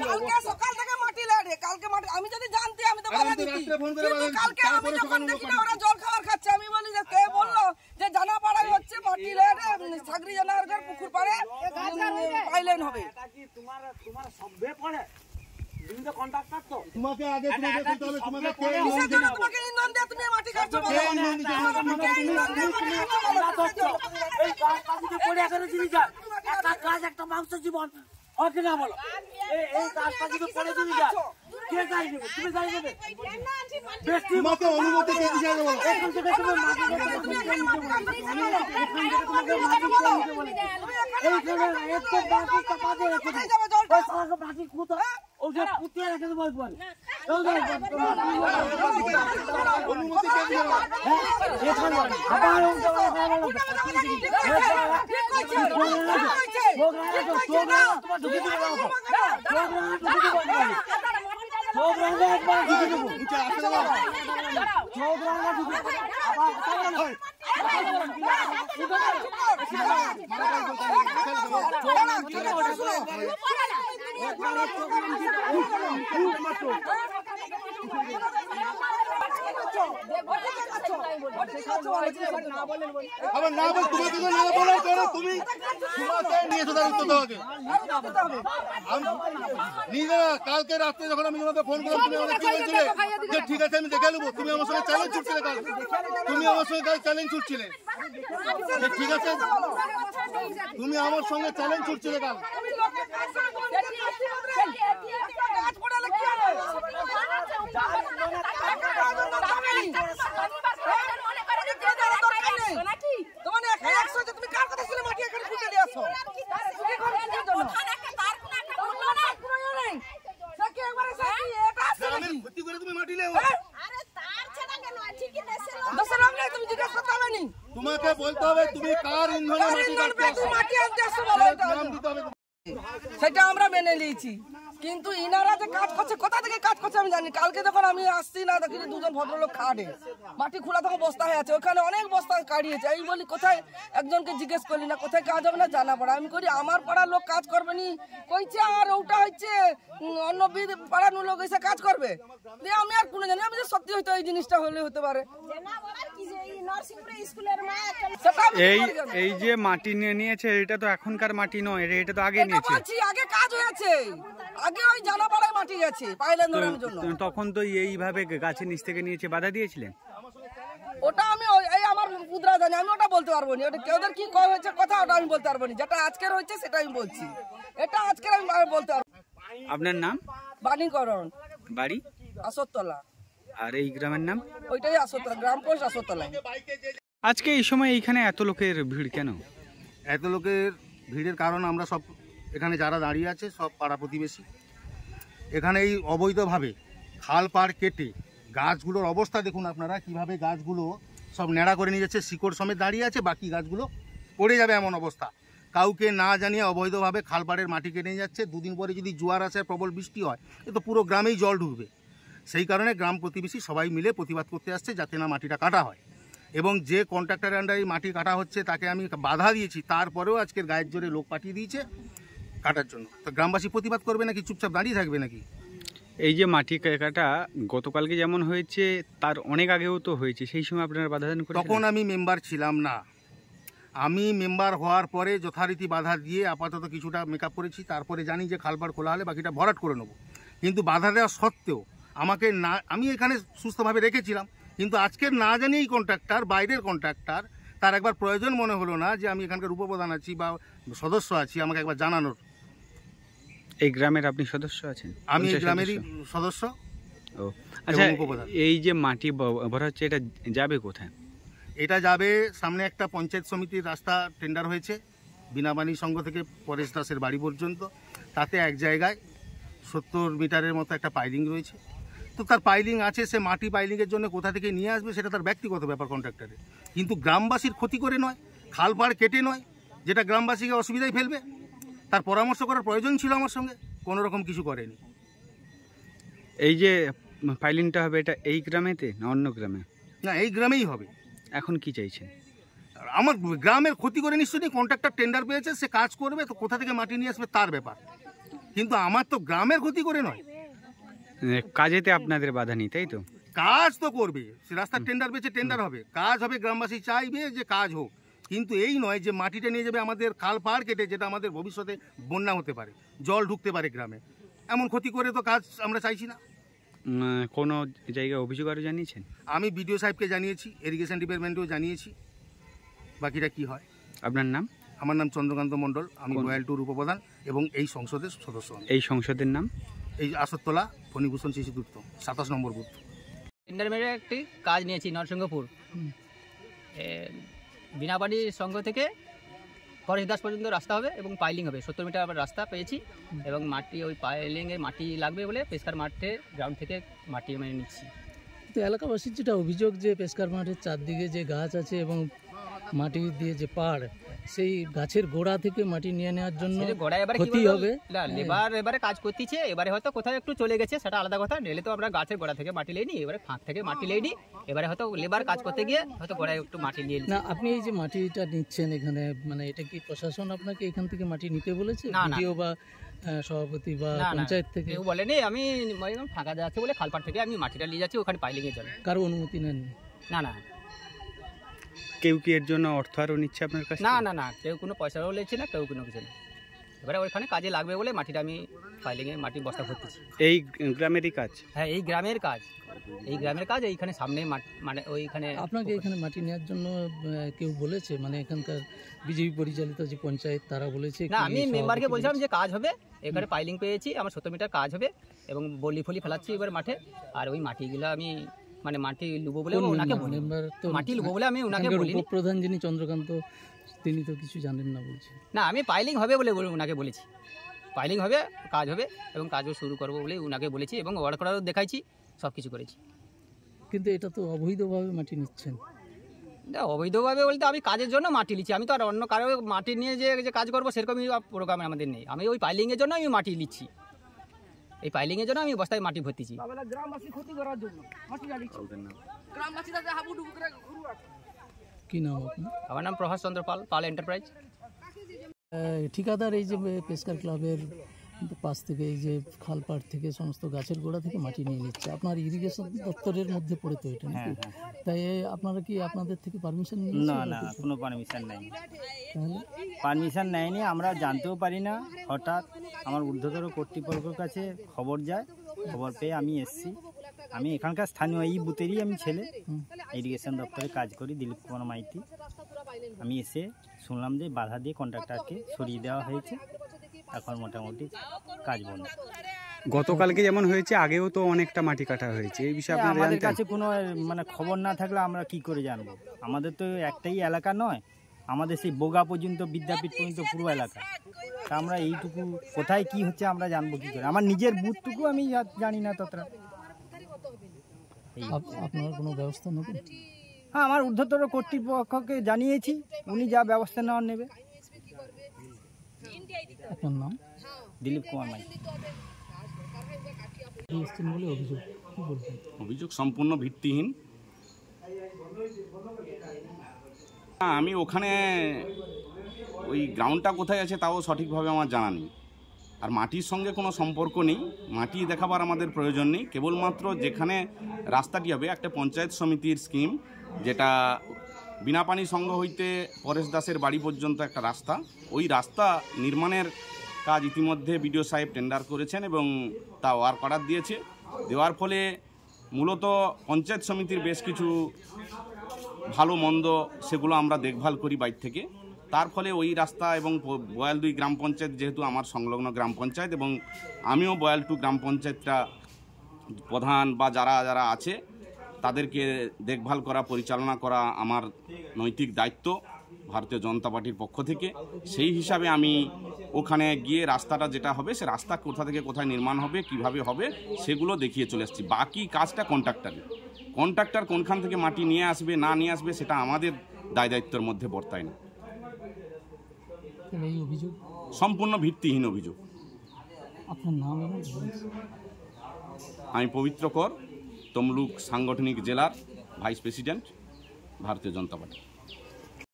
কালকে সকাল থেকে মাটি লাড়ে, কালকে মাটি আমি যদি জানতি আমি তো বাধা দিতি, কিন্তু কালকে আমি যখন দেখি না ওরা জল খাবার খাচ্ছে, আমি বলি যে কে বললো যে জানাপাড়ায় হচ্ছে মাটি লাড়ে সাগরি জানার পুকুর পাড়ে পাইলেন হবে। সবে পড়ে তুমি তো কন্ট্রাক্টর, তো তোমাকে আগে তোমাকে বলতে হবে তোমাকে কে কিসের জন্য তোমাকে ইন্ধন দেয়া, তুমি মাটি কাটছো বলো? এই গাছটা যদি পড়ে আসে জিনিস যায়, একটা গাছ একটা মাংস জীবন হয় কিনা বলো? এই গাছটা যদি পড়ে জিনিস যায় কে গাছ নেবে? তুমি গাছ নেবে? তোমাকে অনুমতি কে দিয়েছে বলো? এখান থেকে তুমি মাটি কাটতে তুমি কে নিতে বলো? এখান থেকে তোমাকে মাটি কে নিতে বলো? এইখানে একটু বাকি চাপা দিয়ে রেখে দিই, ওই সঙ্গে বাকি কুতো ওকে পুঁতিয়ে রেখে দেবো একবার। অনুমতি কে দিয়েছে বলো? এখানে আবার আবার না বল, তোমাকে তো না বলার কারণে তুমি তোমাকে নিয়েছো তার উত্তর দেওয়াকে। নিজেরা কালকে রাত্রে যখন আমি তোমাকে ফোন করলাম তুমি আমাকে কি বলছিলে যে ঠিক আছে আমি দেখে নেবো, তুমি আমার সঙ্গে চ্যালেঞ্জ ছুটছিলে কাল, তুমি আমার সঙ্গে কাল চ্যালেঞ্জ ছুটছিলে যে ঠিক আছে তুমি আমার সঙ্গে চ্যালেঞ্জ ছুটছিলে কাল। তোমাকে বলতে হবে তুমি কার ইন্ধনে মাটি কাটছো সেটা আমরা মেনে নিয়েছি, কিন্তু ইনারা যে কাজ করছে কোথা থেকে কাজ করছে আমি জানি। কালকে যখন আমি আসছি না দেখি দুজন ভদ্রলোক খাটে মাটি খোলা তখন বস্তা হয়ে আছে, ওখানে অনেক বস্তা কাটিয়েছে। আমি বলি কোথায়, একজনকে জিজ্ঞেস করলি না কোথায় কাজ হবে না জানা পড়া, আমি করি আমার পাড়ার লোক কাজ করবে নি কইছে, আর ওটা হচ্ছে অন্য পাড়ার লোক এসে কাজ করবে দিয়ে আমি আর কোনো জানি, আমি যে সত্যি হয়তো এই জিনিসটা হলে হতে পারে। এই যে মাটি নিয়ে নিয়েছে এটা তো এখনকার মাটি নয়, এটা তো আগে নিয়েছে, আগে কাজ হয়েছে, আগে ওই জানাপাড়ায় মাটি গেছে পাইলেন ধরানোর জন্য। তখন তো এইভাবে গাছের নিচ থেকে নিয়েছে, বাধা দিয়েছিলেন? ওটা আমি এই আমার পুত্রা জানি, আমি ওটা বলতে পারবো না, ওটা কেউদের কি হয়েছে কথা ওটা আমি বলতে পারবো না, যেটা আজকের হয়েছে সেটা আমি বলছি, এটা আজকের আমি বলতে পারবো। আপনার নাম? বাণীকরণ, বাড়ি আসরতলা। আর এই গ্রামের নাম? ওইটাই আসরতলা, গ্রাম পোস্ট আসরতলা। আজকে এই সময় এইখানে এত লোকের ভিড় কেন? এত লোকের ভিড়ের কারণ আমরা সব এখানে যারা দাঁড়িয়ে আছে সব পাড়া প্রতিবেশী, এখানে এই অবৈধভাবে খাল পাড় কেটে গাছগুলোর অবস্থা দেখুন আপনারা কিভাবে গাছগুলো সব ন্যাড়া করে নিয়ে যাচ্ছে, শিকড় সমেত দাঁড়িয়ে আছে, বাকি গাছগুলো পড়ে যাবে এমন অবস্থা। কাউকে না জানিয়ে অবৈধভাবে খাল পাড়ের মাটি কেটে নিয়ে যাচ্ছে। দুদিন পরে যদি জোয়ার আসে প্রবল বৃষ্টি হয় এ তো পুরো গ্রামেই জল ঢুকবে। সেই কারণে গ্রাম প্রতিবেশী সবাই মিলে প্রতিবাদ করতে আসছে যাতে না মাটিটা কাটা হয়, এবং যে কন্ট্রাক্টরের আন্ডারে মাটি কাটা হচ্ছে তাকে আমি বাধা দিয়েছি, তারপরেও আজকের গায়ের জোরে লোক পাঠিয়ে দিয়েছে কাটার জন্য। তো গ্রামবাসী প্রতিবাদ করবে নাকি চুপচাপ দাঁড়িয়ে থাকবে নাকি? এই যে মাটি কাটা গতকালকে যেমন হয়েছে তার অনেক আগেও তো হয়েছে, সেই সময় আপনারা বাধা দান করেছিলেন? তখন আমি মেম্বার ছিলাম না, আমি মেম্বার হওয়ার পরে যথারীতি বাধা দিয়ে আপাতত কিছুটা মেকআপ করেছি, তারপরে জানি যে খালপাড় খোলা হলে বাকিটা ভরাট করে নেব, কিন্তু বাধা দেওয়া সত্ত্বেও আমাকে না, আমি এখানে সুস্থভাবে রেখেছিলাম, কিন্তু আজকের না জানি এই কন্ট্রাক্টর বাইরের কন্ট্রাক্টর তার একবার প্রয়োজন মনে হলো না যে আমি এখানকার উপপ্রধান আছি বা সদস্য আছি আমাকে একবার জানানোর। এই গ্রামের আপনি সদস্য আছেন? আমি এই গ্রামেরই সদস্য। ও আচ্ছা, এই যে মাটি ভরা হচ্ছে এটা যাবে কোথায়? এটা যাবে সামনে একটা পঞ্চায়েত সমিতির রাস্তা টেন্ডার হয়েছে বিনাবাণী সংঘ থেকে পরেশ দাসের বাড়ি পর্যন্ত, তাতে এক জায়গায় 70 মিটারের মতো একটা পাইলিং রয়েছে। তো তার পাইলিং আছে, সে মাটি পাইলিংয়ের জন্য কোথা থেকে নিয়ে আসবে সেটা তার ব্যক্তিগত ব্যাপার কন্ট্রাক্টরের, কিন্তু গ্রামবাসীর ক্ষতি করে নয়, খাল পাড় কেটে নয়, যেটা গ্রামবাসীকে অসুবিধায় ফেলবে। তার পরামর্শ করার প্রয়োজন ছিল আমার সঙ্গে, কোনো রকম কিছু করেনি। এই যে পাইলিংটা হবে এটা এই গ্রামেতে না অন্য গ্রামে? না, এই গ্রামেই হবে। এখন কি চাইছেন? আমার গ্রামের ক্ষতি করে নিশ্চয়ই কন্ট্রাক্টর টেন্ডার পেয়েছে, সে কাজ করবে, তো কোথা থেকে মাটি নিয়ে আসবে তার ব্যাপার, কিন্তু আমার তো গ্রামের ক্ষতি করে নয়। কাজেতে আপনাদের বাধা নেই, তাই তো? কাজ তো করবে, সে রাস্তার টেন্ডার পেয়েছে, টেন্ডার হবে, কাজ হবে, গ্রামবাসী চাইবে যে কাজ হোক, কিন্তু এই নয় যে মাটিটা নিয়ে যাবে আমাদের খাল পাড় কেটে, যেটা আমাদের ভবিষ্যতে বন্যা হতে পারে, জল ঢুকতে পারে গ্রামে, এমন ক্ষতি করে তো কাজ আমরা চাইছি না। কোনো জায়গায় অভিযোগ আরও জানিয়েছেন? আমি বিডিও সাহেবকে জানিয়েছি, ইরিগেশন ডিপার্টমেন্টেও জানিয়েছি, বাকিটা কি হয়। আপনার নাম? আমার নাম চন্দ্রকান্ত মণ্ডল, আমি বয়াল 2 উপপ্রধান এবং এই সংসদের সদস্য। এই সংসদের নাম? এই আসরতলা ফণীভূষণ শিশু দুর্গ 27 নম্বর বুথ। টেন্ডার মেরে একটি কাজ নিয়েছি নরসিংহপুর বিনাপানি সংঘ থেকে ফরেস্টদাস পর্যন্ত রাস্তা হবে এবং পাইলিং হবে, 70 মিটার আবার রাস্তা পেয়েছি এবং মাটি ওই পাইলিংয়ে মাটি লাগবে বলে পেশকার মাঠে গ্রাউন্ড থেকে মাটি মেরে নিচ্ছি। তো এলাকাবাসীর যেটা অভিযোগ যে পেশকার মাঠের চারদিকে যে গাছ আছে এবং মাটি দিয়ে যে পাড়, সেই গাছের গোড়া থেকে মাটি নিয়ে নেওয়ার জন্য ক্ষতি হবে। এবারে কাজ করতেছে, এবারে হয়তো কোথাও একটু চলে গেছে সেটা আলাদা কথা, নেলে তো আমরা গাছের গোড়া থেকে মাটি লেইনি, এবারে ফাঁক থেকে মাটি লেইনি, এবারে হয়তো লেবার কাজ করতে গিয়ে হয়তো গোড়ায় একটু মাটি নিয়ে না। আপনি এই যে মাটিটা নিচ্ছেন এখানে, মানে এটা কি প্রশাসন আপনাকে এখান থেকে মাটি নিতে বলেছে? ভিডিও বা সভাপতি বা পঞ্চায়েত থেকে কেউ বলেনি, আমি ফাঁকা যাচ্ছে বলে খালপাড় থেকে আমি মাটিটা নিয়ে যাচ্ছি, ওখানে পাইলিং এর জন্য। কারো অনুমতি নেননি? না না। কেউ কি এর জন্য অর্থ আরও নিচ্ছে আপনার কাছে? না না না, কেউ কোনো পয়সাও নিচ্ছে না, কেউ কোনো কিছু না। এবারে ওইখানে কাজে লাগবে বলে মাটিটা আমি পাইলিংয়ে মাটি বস্তা ভরতেছি। এই গ্রামেরই কাজ? হ্যাঁ, এই গ্রামের কাজ, এই গ্রামের কাজ। এইখানে সামনে মানে ওইখানে আপনাকে এখানে মাটি নেওয়ার জন্য কেউ বলেছে? মানে এখানকার বিজেপি পরিচালিত যে পঞ্চায়েত তারা বলেছে? না, আমি মেম্বারকে বলছিলাম যে কাজ হবে, এখানে পাইলিং পেয়েছি, আমার 70 মিটার কাজ হবে এবং বলি ফলি ফেলাচ্ছি এবার মাঠে, আর ওই মাটিগুলো আমি মানে মাটি লুবো বলে ওনাকে বলি, মাটি লুবো বলে আমি ওনাকে বলি। উপপ্রধান যিনি চন্দ্রকান্ত, তিনি তো কিছু জানেন না বলছেন। না, আমি পাইলিং হবে বলে ওনাকে বলেছি, পাইলিং হবে, কাজ হবে এবং কাজও শুরু করবো বলে ওনাকে বলেছি এবং অর্ডার করারও দেখাইছি, সব কিছু করেছি। কিন্তু এটা তো অবৈধভাবে মাটি নিচ্ছেন। না, অবৈধভাবে বলতে আমি কাজের জন্য মাটি নিচ্ছি, আমি তো আর অন্য কারো মাটি নিয়ে যে কাজ করবো সেরকমই প্রোগ্রাম আমাদের নেই। আমি ওই পাইলিংয়ের জন্য আমি মাটি নিচ্ছি, এই পাইলিংয়ের জন্য আমি বস্তায় মাটি ভর্তিছি। কি নাম আপনার? আমার নাম প্রভাস চন্দ্র পাল, পাল এন্টারপ্রাইজ। ঠিকাদার এই যে পেশকার ক্লাবের পাশ থেকে এই যে খালপাড় থেকে সমস্ত গাছের গোড়া থেকে মাটি নিয়ে নিচ্ছে, আপনার ইরিগেশন দপ্তরের মধ্যে পড়ে তো এটা নাকি? তাই আপনারা কি আপনাদের থেকে পারমিশন নিয়েছেন? না না, কোনো পারমিশন নেয়নি। তাহলে পারমিশন নেয়নি, আমরা জানতেও পারি না। হঠাৎ আমার ঊর্ধ্বতর কর্তৃপক্ষের কাছে খবর যায়, খবর পেয়ে আমি এসছি। আমি এখানকার স্থানীয় এই বুথেরই আমি ছেলে, ইরিগেশন দপ্তরে কাজ করি, দিলীপ কুমার মাইতি। আমি এসে শুনলাম যে বাধা দিয়ে কন্ট্রাক্টরকে সরিয়ে দেওয়া হয়েছে, এখন মোটামুটি কাজ বন্ধ। গতকালকে যেমন হয়েছে, আগেও তো অনেকটা মাটি কাটা হয়েছে, এই বিষয়ে আমাদের কাছে কোনো মানে খবর না থাকলে আমরা কি করে জানবো? আমাদের তো একটাই এলাকা নয়, আমাদের সেই বোগা পর্যন্ত, বিদ্যাপীঠ পর্যন্ত পুরো এলাকা। তা আমরা এইটুকু কোথায় কি হচ্ছে আমরা জানবো কি করে? আমার নিজের বুথটুকু আমি জানি না ততটা। আপনার কোনো ব্যবস্থা নেবেন? হ্যাঁ, আমার ঊর্ধ্বতর কর্তৃপক্ষকে জানিয়েছি, উনি যা ব্যবস্থা নেওয়ার নেবে। আপনার নাম? দিলীপ কুমার মাইতি। অভিযোগ সম্পূর্ণ ভিত্তিহীন। আমি ওখানে ওই গ্রাউন্ডটা কোথায় আছে তাও সঠিকভাবে আমার জানা নেই, আর মাটির সঙ্গে কোনো সম্পর্ক নেই, মাটি দেখাবার আমাদের প্রয়োজন নেই। কেবলমাত্র যেখানে রাস্তাটি হবে একটা পঞ্চায়েত সমিতির স্কিম, যেটা বিনাপানি সংঘ হইতে পরেশ দাসের বাড়ি পর্যন্ত একটা রাস্তা, ওই রাস্তা নির্মাণের কাজ ইতিমধ্যে বিডিও সাহেব টেন্ডার করেছেন এবং তা ওয়ার্ক অর্ডার দিয়েছে। দেওয়ার ফলে মূলত পঞ্চায়েত সমিতির বেশ কিছু ভালো মন্দ সেগুলো আমরা দেখভাল করি বাইর থেকে। তার ফলে ওই রাস্তা এবং বয়াল 2 গ্রাম পঞ্চায়েত, যেহেতু আমার সংলগ্ন গ্রাম পঞ্চায়েত এবং আমিও বয়াল 2 গ্রাম পঞ্চায়েতটা প্রধান বা যারা যারা আছে তাদেরকে দেখভাল করা, পরিচালনা করা আমার নৈতিক দায়িত্ব ভারতীয় জনতা পার্টির পক্ষ থেকে। সেই হিসাবে আমি ওখানে গিয়ে রাস্তাটা যেটা হবে, সে রাস্তা কোথা থেকে কোথায় নির্মাণ হবে, কিভাবে হবে, সেগুলো দেখিয়ে চলে এসেছি। বাকি কাজটা কন্ট্রাক্টরের, কন্ট্রাক্টর কোনখান থেকে মাটি নিয়ে আসবে না নিয়ে আসবে সেটা আমাদের দায় দায়িত্বের মধ্যে বর্তায় না। এই অভিযোগ সম্পূর্ণ ভিত্তিহীন অভিযোগ। আপনার নাম? আমি পবিত্র কর, তমলুক সাংগঠনিক জেলার ভাইস প্রেসিডেন্ট, ভারতীয় জনতা পার্টি।